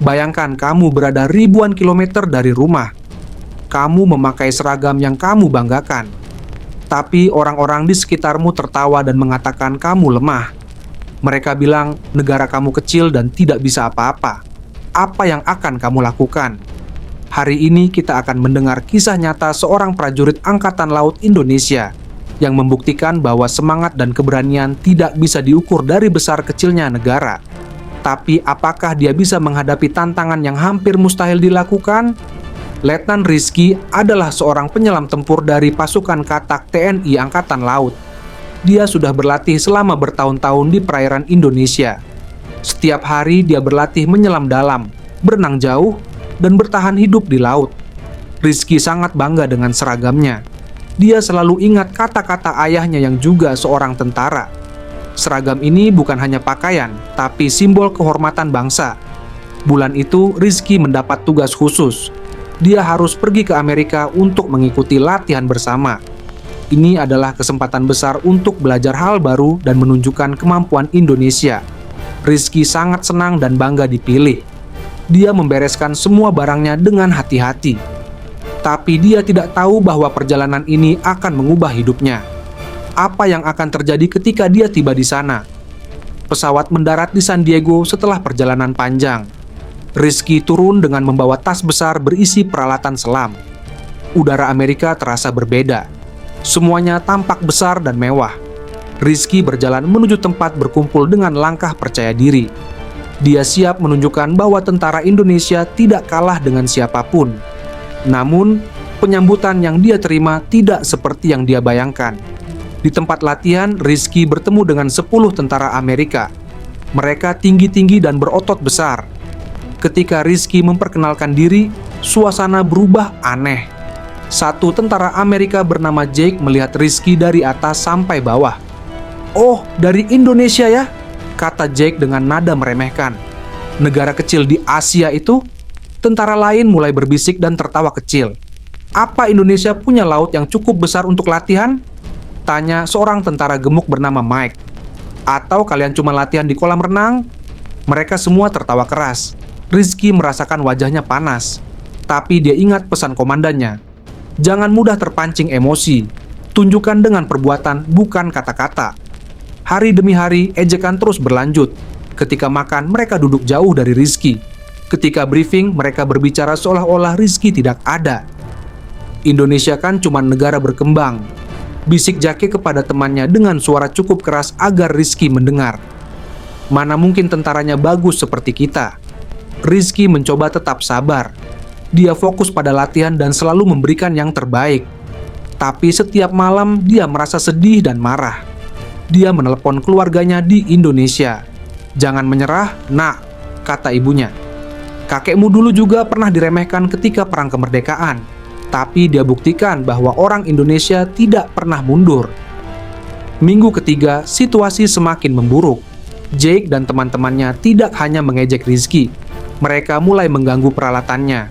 Bayangkan kamu berada ribuan kilometer dari rumah. Kamu memakai seragam yang kamu banggakan. Tapi orang-orang di sekitarmu tertawa dan mengatakan kamu lemah. Mereka bilang negara kamu kecil dan tidak bisa apa-apa. Apa yang akan kamu lakukan? Hari ini kita akan mendengar kisah nyata seorang prajurit Angkatan Laut Indonesia yang membuktikan bahwa semangat dan keberanian tidak bisa diukur dari besar kecilnya negara. Tapi apakah dia bisa menghadapi tantangan yang hampir mustahil dilakukan? Letnan Rizky adalah seorang penyelam tempur dari pasukan katak TNI Angkatan Laut. Dia sudah berlatih selama bertahun-tahun di perairan Indonesia. Setiap hari dia berlatih menyelam dalam, berenang jauh, dan bertahan hidup di laut. Rizky sangat bangga dengan seragamnya. Dia selalu ingat kata-kata ayahnya yang juga seorang tentara. Seragam ini bukan hanya pakaian, tapi simbol kehormatan bangsa. Bulan itu, Rizky mendapat tugas khusus. Dia harus pergi ke Amerika untuk mengikuti latihan bersama. Ini adalah kesempatan besar untuk belajar hal baru dan menunjukkan kemampuan Indonesia. Rizky sangat senang dan bangga dipilih. Dia membereskan semua barangnya dengan hati-hati. Tapi dia tidak tahu bahwa perjalanan ini akan mengubah hidupnya. Apa yang akan terjadi ketika dia tiba di sana? Pesawat mendarat di San Diego setelah perjalanan panjang. Rizky turun dengan membawa tas besar berisi peralatan selam. Udara Amerika terasa berbeda. Semuanya tampak besar dan mewah. Rizky berjalan menuju tempat berkumpul dengan langkah percaya diri. Dia siap menunjukkan bahwa tentara Indonesia tidak kalah dengan siapapun. Namun, penyambutan yang dia terima tidak seperti yang dia bayangkan. Di tempat latihan, Rizky bertemu dengan 10 tentara Amerika. Mereka tinggi-tinggi dan berotot besar. Ketika Rizky memperkenalkan diri, suasana berubah aneh. Satu tentara Amerika bernama Jake melihat Rizky dari atas sampai bawah. "Oh, dari Indonesia ya?" kata Jake dengan nada meremehkan. "Negara kecil di Asia itu?" Tentara lain mulai berbisik dan tertawa kecil. "Apa Indonesia punya laut yang cukup besar untuk latihan?" tanya seorang tentara gemuk bernama Mike. "Atau kalian cuma latihan di kolam renang?" Mereka semua tertawa keras. Rizky merasakan wajahnya panas. Tapi dia ingat pesan komandannya. Jangan mudah terpancing emosi. Tunjukkan dengan perbuatan, bukan kata-kata. Hari demi hari, ejekan terus berlanjut. Ketika makan, mereka duduk jauh dari Rizky. Ketika briefing, mereka berbicara seolah-olah Rizky tidak ada. "Indonesia kan cuma negara berkembang," bisik Jake kepada temannya dengan suara cukup keras agar Rizky mendengar. "Mana mungkin tentaranya bagus seperti kita." Rizky mencoba tetap sabar. Dia fokus pada latihan dan selalu memberikan yang terbaik. Tapi setiap malam dia merasa sedih dan marah. Dia menelepon keluarganya di Indonesia. "Jangan menyerah, nak," kata ibunya. "Kakekmu dulu juga pernah diremehkan ketika perang kemerdekaan. Tapi dia buktikan bahwa orang Indonesia tidak pernah mundur." Minggu ketiga, situasi semakin memburuk. Jake dan teman-temannya tidak hanya mengejek Rizky. Mereka mulai mengganggu peralatannya.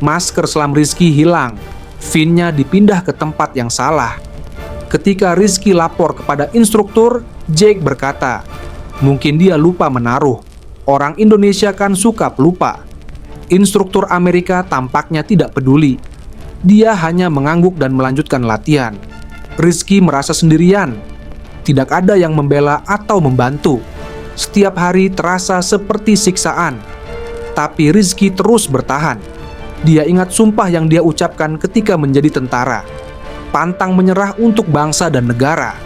Masker selam Rizky hilang. Finnya dipindah ke tempat yang salah. Ketika Rizky lapor kepada instruktur, Jake berkata, "Mungkin dia lupa menaruh. Orang Indonesia kan suka pelupa." Instruktur Amerika tampaknya tidak peduli. Dia hanya mengangguk dan melanjutkan latihan. Rizky merasa sendirian. Tidak ada yang membela atau membantu. Setiap hari terasa seperti siksaan. Tapi Rizky terus bertahan. Dia ingat sumpah yang dia ucapkan ketika menjadi tentara. Pantang menyerah untuk bangsa dan negara.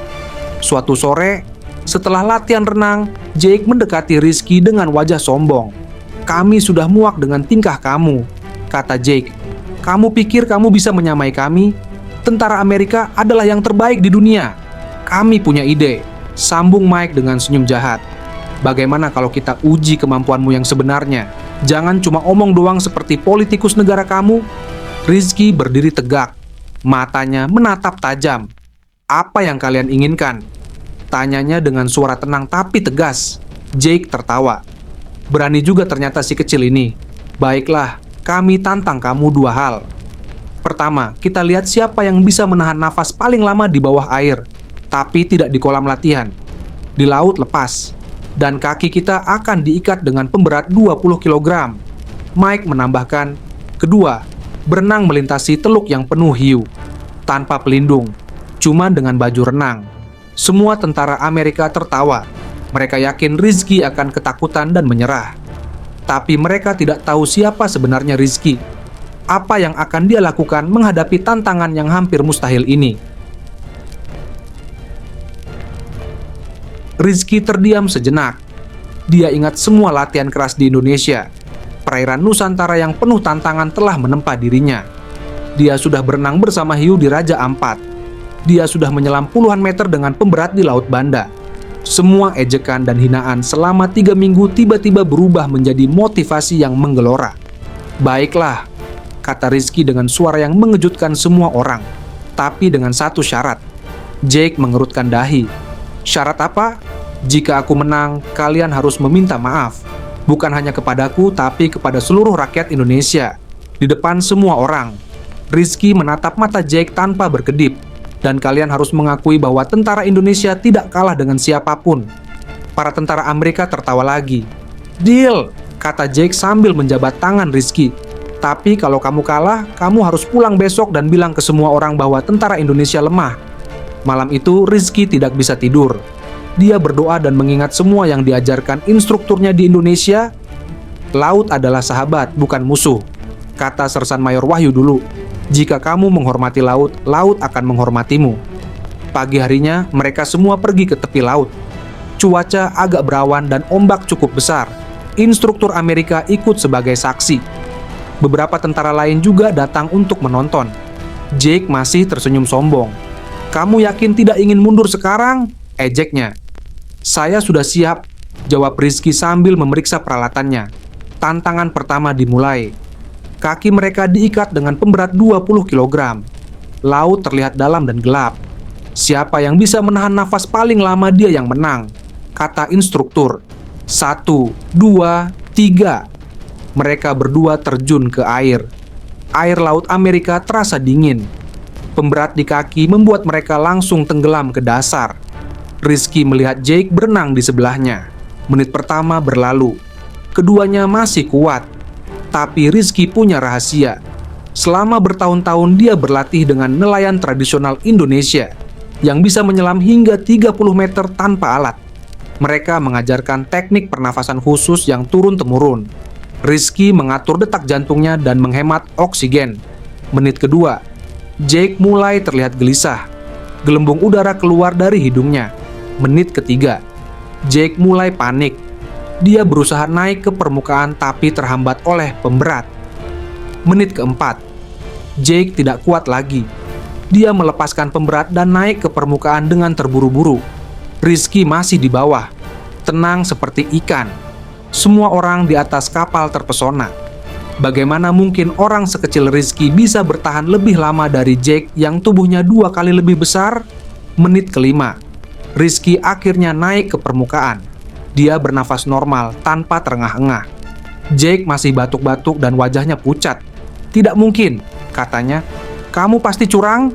Suatu sore, setelah latihan renang, Jake mendekati Rizky dengan wajah sombong. "Kami sudah muak dengan tingkah kamu," kata Jake. "Kamu pikir kamu bisa menyamai kami? Tentara Amerika adalah yang terbaik di dunia. Kami punya ide," sambung Mike dengan senyum jahat. "Bagaimana kalau kita uji kemampuanmu yang sebenarnya? Jangan cuma omong doang seperti politikus negara kamu." Rizky berdiri tegak. Matanya menatap tajam. "Apa yang kalian inginkan?" tanyanya dengan suara tenang tapi tegas. Jake tertawa. "Berani juga ternyata si kecil ini. Baiklah, kami tantang kamu 2 hal. Pertama, kita lihat siapa yang bisa menahan nafas paling lama di bawah air, tapi tidak di kolam latihan. Di laut lepas. Dan kaki kita akan diikat dengan pemberat 20 kg. Mike menambahkan, kedua, berenang melintasi teluk yang penuh hiu, tanpa pelindung, cuma dengan baju renang. Semua tentara Amerika tertawa. Mereka yakin Rizky akan ketakutan dan menyerah. Tapi mereka tidak tahu siapa sebenarnya Rizky. Apa yang akan dia lakukan menghadapi tantangan yang hampir mustahil ini. Rizky terdiam sejenak. Dia ingat semua latihan keras di Indonesia. Perairan Nusantara yang penuh tantangan telah menempa dirinya. Dia sudah berenang bersama hiu di Raja Ampat. Dia sudah menyelam puluhan meter dengan pemberat di Laut Banda. Semua ejekan dan hinaan selama 3 minggu tiba-tiba berubah menjadi motivasi yang menggelora. Baiklah, kata Rizky dengan suara yang mengejutkan semua orang. Tapi dengan satu syarat. Jake mengerutkan dahi. Syarat apa? Jika aku menang, kalian harus meminta maaf. Bukan hanya kepadaku, tapi kepada seluruh rakyat Indonesia. Di depan semua orang. Rizky menatap mata Jake tanpa berkedip. Dan kalian harus mengakui bahwa tentara Indonesia tidak kalah dengan siapapun. Para tentara Amerika tertawa lagi. Deal, kata Jake sambil menjabat tangan Rizky. Tapi kalau kamu kalah, kamu harus pulang besok dan bilang ke semua orang bahwa tentara Indonesia lemah. Malam itu Rizky tidak bisa tidur. Dia berdoa dan mengingat semua yang diajarkan instrukturnya di Indonesia. Laut adalah sahabat, bukan musuh, kata Sersan Mayor Wahyu dulu. Jika kamu menghormati laut, laut akan menghormatimu. Pagi harinya mereka semua pergi ke tepi laut. Cuaca agak berawan dan ombak cukup besar. Instruktur Amerika ikut sebagai saksi. Beberapa tentara lain juga datang untuk menonton. Jake masih tersenyum sombong. Kamu yakin tidak ingin mundur sekarang? Ejeknya. Saya sudah siap, jawab Rizky sambil memeriksa peralatannya. Tantangan pertama dimulai. Kaki mereka diikat dengan pemberat 20 kg. Laut terlihat dalam dan gelap. Siapa yang bisa menahan nafas paling lama dia yang menang, kata instruktur. 1, 2, 3. Mereka berdua terjun ke air. Air laut Amerika terasa dingin. Pemberat di kaki membuat mereka langsung tenggelam ke dasar. Rizky melihat Jake berenang di sebelahnya. Menit pertama berlalu. Keduanya masih kuat. Tapi Rizky punya rahasia. Selama bertahun-tahun dia berlatih dengan nelayan tradisional Indonesia yang bisa menyelam hingga 30 meter tanpa alat. Mereka mengajarkan teknik pernafasan khusus yang turun-temurun. Rizky mengatur detak jantungnya dan menghemat oksigen. Menit kedua, Jake mulai terlihat gelisah. Gelembung udara keluar dari hidungnya. Menit ketiga, Jake mulai panik. Dia berusaha naik ke permukaan tapi terhambat oleh pemberat. Menit keempat, Jake tidak kuat lagi. Dia melepaskan pemberat dan naik ke permukaan dengan terburu-buru. Rizky masih di bawah, tenang seperti ikan. Semua orang di atas kapal terpesona. Bagaimana mungkin orang sekecil Rizky bisa bertahan lebih lama dari Jake yang tubuhnya 2 kali lebih besar? Menit kelima, Rizky akhirnya naik ke permukaan. Dia bernafas normal tanpa terengah-engah. Jake masih batuk-batuk dan wajahnya pucat. Tidak mungkin, katanya. Kamu pasti curang?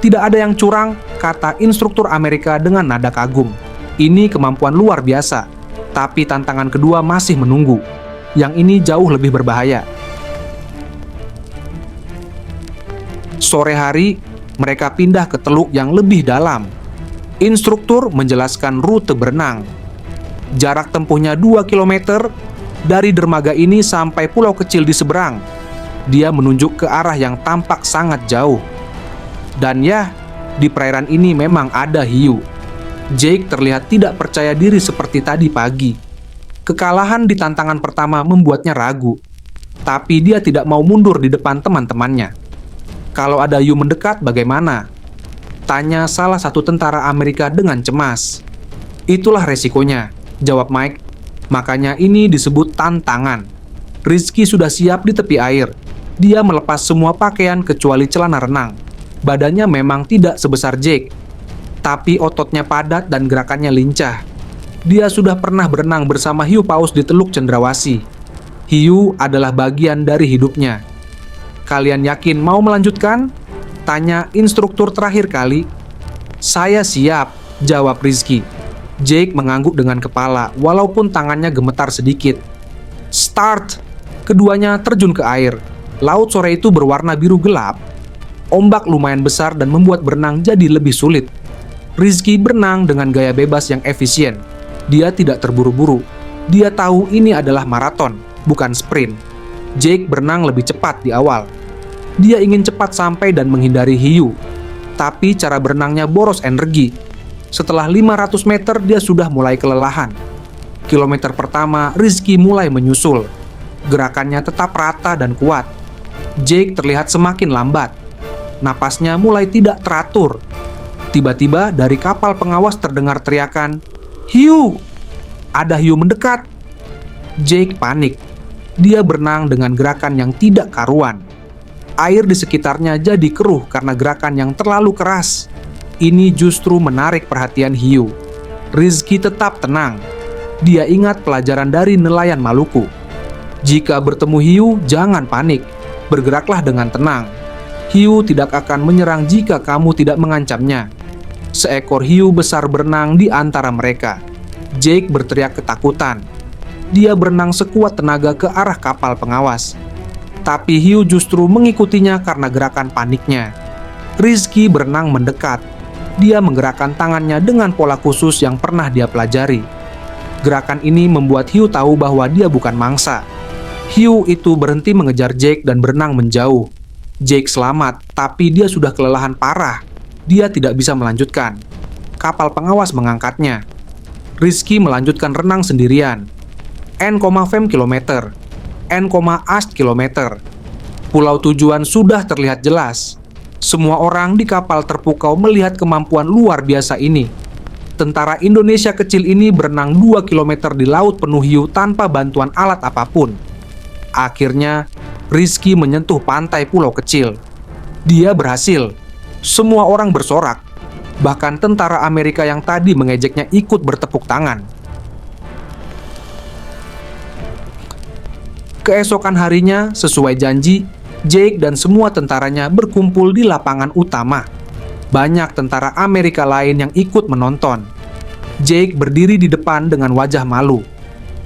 Tidak ada yang curang, kata instruktur Amerika dengan nada kagum. Ini kemampuan luar biasa. Tapi tantangan kedua masih menunggu. Yang ini jauh lebih berbahaya. Sore hari, mereka pindah ke teluk yang lebih dalam. Instruktur menjelaskan rute berenang. Jarak tempuhnya 2 km dari dermaga ini sampai pulau kecil di seberang. Dia menunjuk ke arah yang tampak sangat jauh. Dan ya, di perairan ini memang ada hiu. Jake terlihat tidak percaya diri seperti tadi pagi. Kekalahan di tantangan pertama membuatnya ragu. Tapi dia tidak mau mundur di depan teman-temannya. Kalau ada hiu mendekat bagaimana? Tanya salah satu tentara Amerika dengan cemas. Itulah resikonya, jawab Mike. Makanya ini disebut tantangan. Rizky sudah siap di tepi air. Dia melepas semua pakaian kecuali celana renang. Badannya memang tidak sebesar Jake, tapi ototnya padat dan gerakannya lincah. Dia sudah pernah berenang bersama hiu paus di Teluk Cendrawasih. Hiu adalah bagian dari hidupnya. Kalian yakin mau melanjutkan? Tanya instruktur terakhir kali. Saya siap, jawab Rizky. Jake mengangguk dengan kepala, walaupun tangannya gemetar sedikit. Start! Keduanya terjun ke air. Laut sore itu berwarna biru gelap. Ombak lumayan besar dan membuat berenang jadi lebih sulit. Rizky berenang dengan gaya bebas yang efisien. Dia tidak terburu-buru. Dia tahu ini adalah maraton, bukan sprint. Jake berenang lebih cepat di awal. Dia ingin cepat sampai dan menghindari hiu. Tapi cara berenangnya boros energi. Setelah 500 meter dia sudah mulai kelelahan. Kilometer pertama, Rizky mulai menyusul. Gerakannya tetap rata dan kuat. Jake terlihat semakin lambat. Napasnya mulai tidak teratur. Tiba-tiba dari kapal pengawas terdengar teriakan, "Hiu!" Ada hiu mendekat. Jake panik. Dia berenang dengan gerakan yang tidak karuan. Air di sekitarnya jadi keruh karena gerakan yang terlalu keras. Ini justru menarik perhatian hiu. Rizky tetap tenang. Dia ingat pelajaran dari nelayan Maluku. Jika bertemu hiu, jangan panik. Bergeraklah dengan tenang. Hiu tidak akan menyerang jika kamu tidak mengancamnya. Seekor hiu besar berenang di antara mereka. Jake berteriak ketakutan. Dia berenang sekuat tenaga ke arah kapal pengawas. Tapi hiu justru mengikutinya karena gerakan paniknya. Rizky berenang mendekat. Dia menggerakkan tangannya dengan pola khusus yang pernah dia pelajari. Gerakan ini membuat hiu tahu bahwa dia bukan mangsa. Hiu itu berhenti mengejar Jake dan berenang menjauh. Jake selamat, tapi dia sudah kelelahan parah. Dia tidak bisa melanjutkan. Kapal pengawas mengangkatnya. Rizky melanjutkan renang sendirian. N,fem kilometer. N,ast kilometer. Pulau tujuan sudah terlihat jelas. Semua orang di kapal terpukau melihat kemampuan luar biasa ini. Tentara Indonesia kecil ini berenang 2 kilometer di laut penuh hiu tanpa bantuan alat apapun. Akhirnya, Rizky menyentuh pantai pulau kecil. Dia berhasil. Semua orang bersorak. Bahkan tentara Amerika yang tadi mengejeknya ikut bertepuk tangan. Keesokan harinya, sesuai janji, Jake dan semua tentaranya berkumpul di lapangan utama. Banyak tentara Amerika lain yang ikut menonton. Jake berdiri di depan dengan wajah malu.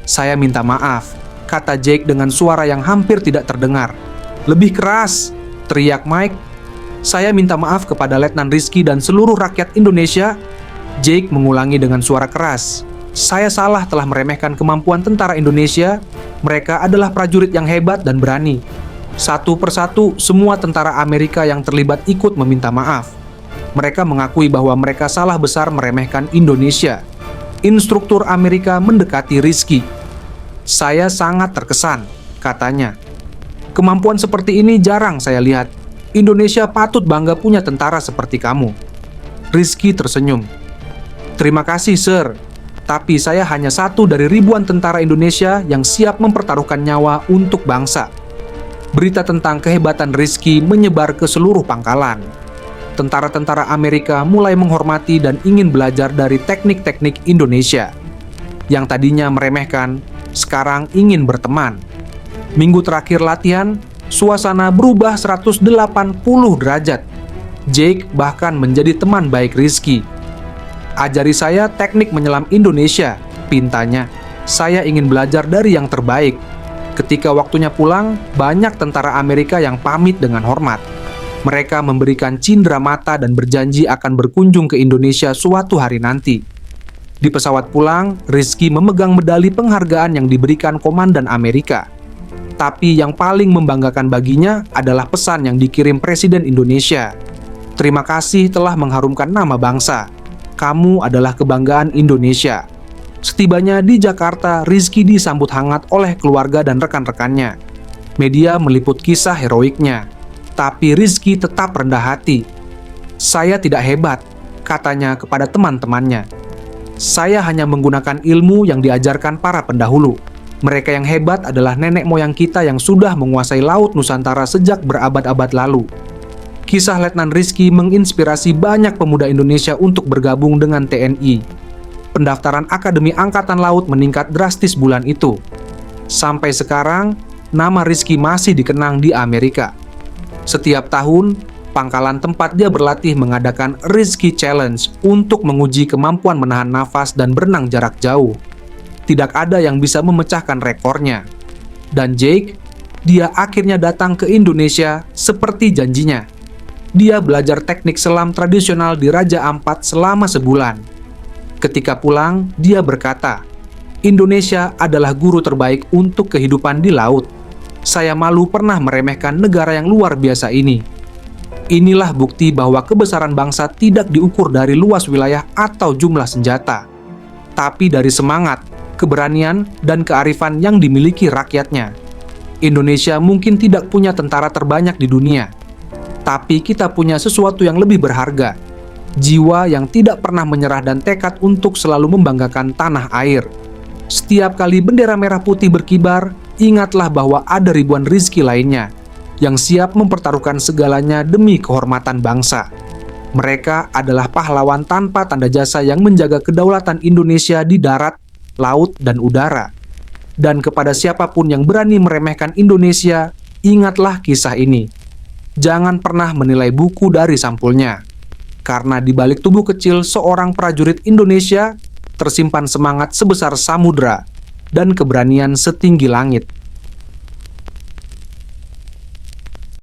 "Saya minta maaf," kata Jake dengan suara yang hampir tidak terdengar. "Lebih keras," teriak Mike. "Saya minta maaf kepada Letnan Rizky dan seluruh rakyat Indonesia." Jake mengulangi dengan suara keras. "Saya salah telah meremehkan kemampuan tentara Indonesia. Mereka adalah prajurit yang hebat dan berani." Satu persatu, semua tentara Amerika yang terlibat ikut meminta maaf. Mereka mengakui bahwa mereka salah besar meremehkan Indonesia. Instruktur Amerika mendekati Rizky. "Saya sangat terkesan," katanya. "Kemampuan seperti ini jarang saya lihat. Indonesia patut bangga punya tentara seperti kamu." Rizky tersenyum. "Terima kasih, Sir. Tapi saya hanya satu dari ribuan tentara Indonesia yang siap mempertaruhkan nyawa untuk bangsa." Berita tentang kehebatan Rizky menyebar ke seluruh pangkalan. Tentara-tentara Amerika mulai menghormati dan ingin belajar dari teknik-teknik Indonesia. Yang tadinya meremehkan, sekarang ingin berteman. Minggu terakhir latihan, suasana berubah 180 derajat. Jake bahkan menjadi teman baik Rizky. "Ajari saya teknik menyelam Indonesia," pintanya. "Saya ingin belajar dari yang terbaik." Ketika waktunya pulang, banyak tentara Amerika yang pamit dengan hormat. Mereka memberikan cindera mata dan berjanji akan berkunjung ke Indonesia suatu hari nanti. Di pesawat pulang, Rizky memegang medali penghargaan yang diberikan Komandan Amerika. Tapi yang paling membanggakan baginya adalah pesan yang dikirim Presiden Indonesia. "Terima kasih telah mengharumkan nama bangsa. Kamu adalah kebanggaan Indonesia." Setibanya di Jakarta, Rizky disambut hangat oleh keluarga dan rekan-rekannya. Media meliput kisah heroiknya. Tapi Rizky tetap rendah hati. "Saya tidak hebat," katanya kepada teman-temannya. "Saya hanya menggunakan ilmu yang diajarkan para pendahulu. Mereka yang hebat adalah nenek moyang kita yang sudah menguasai Laut Nusantara sejak berabad-abad lalu." Kisah Letnan Rizky menginspirasi banyak pemuda Indonesia untuk bergabung dengan TNI. Pendaftaran Akademi Angkatan Laut meningkat drastis bulan itu. Sampai sekarang, nama Rizky masih dikenang di Amerika. Setiap tahun, pangkalan tempat dia berlatih mengadakan Rizky Challenge untuk menguji kemampuan menahan nafas dan berenang jarak jauh. Tidak ada yang bisa memecahkan rekornya. Dan Jake dia akhirnya datang ke Indonesia seperti janjinya. Dia belajar teknik selam tradisional di Raja Ampat selama sebulan. Ketika pulang, dia berkata, "Indonesia adalah guru terbaik untuk kehidupan di laut. Saya malu pernah meremehkan negara yang luar biasa ini." Inilah bukti bahwa kebesaran bangsa tidak diukur dari luas wilayah atau jumlah senjata, tapi dari semangat, keberanian, dan kearifan yang dimiliki rakyatnya. Indonesia mungkin tidak punya tentara terbanyak di dunia, tapi kita punya sesuatu yang lebih berharga, jiwa yang tidak pernah menyerah dan tekad untuk selalu membanggakan tanah air. Setiap kali bendera merah putih berkibar, ingatlah bahwa ada ribuan rizki lainnya yang siap mempertaruhkan segalanya demi kehormatan bangsa. Mereka adalah pahlawan tanpa tanda jasa yang menjaga kedaulatan Indonesia di darat, laut, dan udara. Dan kepada siapapun yang berani meremehkan Indonesia, ingatlah kisah ini. Jangan pernah menilai buku dari sampulnya. Karena di balik tubuh kecil seorang prajurit Indonesia tersimpan semangat sebesar samudra dan keberanian setinggi langit.